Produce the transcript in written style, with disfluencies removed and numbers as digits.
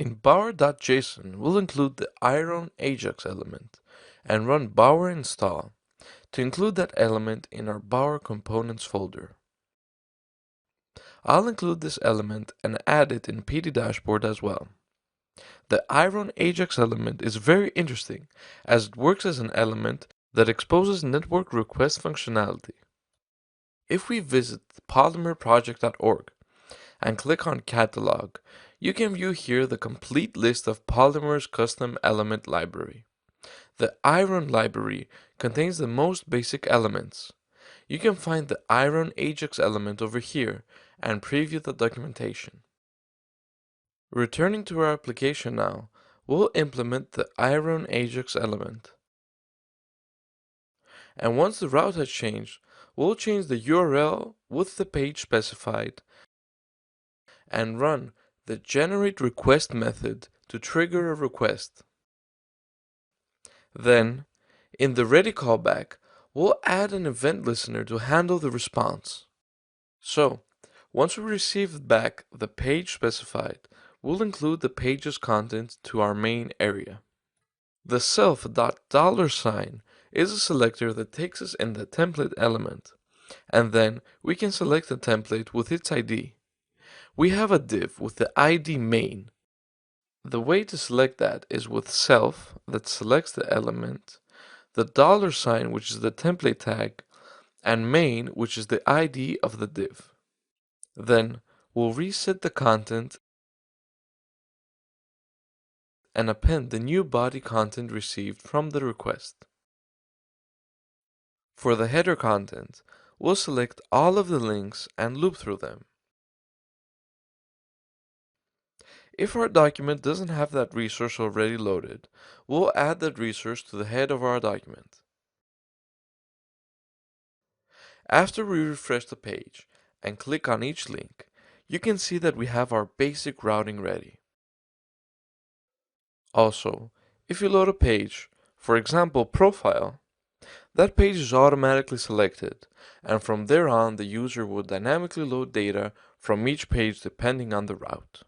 In bower.json, we'll include the iron Ajax element and run bower install to include that element in our bower components folder. I'll include this element and add it in PD dashboard as well. The iron Ajax element is very interesting as it works as an element that exposes network request functionality. If we visit polymerproject.org and click on Catalog, you can view here the complete list of Polymer's custom element library. The Iron library contains the most basic elements. You can find the Iron Ajax element over here and preview the documentation. Returning to our application now, we'll implement the Iron Ajax element. And once the route has changed, we'll change the URL with the page specified and run the generate request method to trigger a request. Then, in the ready callback, we'll add an event listener to handle the response. So, once we receive back the page specified, we'll include the page's content to our main area. The self.$sign is a selector that takes us in the template element, and then we can select the template with its ID. We have a div with the ID main. The way to select that is with self that selects the element, the $sign which is the template tag, and main which is the ID of the div. Then we'll reset the content and append the new body content received from the request. For the header content, we'll select all of the links and loop through them. If our document doesn't have that resource already loaded, we'll add that resource to the head of our document. After we refresh the page and click on each link, you can see that we have our basic routing ready. Also, if you load a page, for example profile, that page is automatically selected, and from there on the user will dynamically load data from each page depending on the route.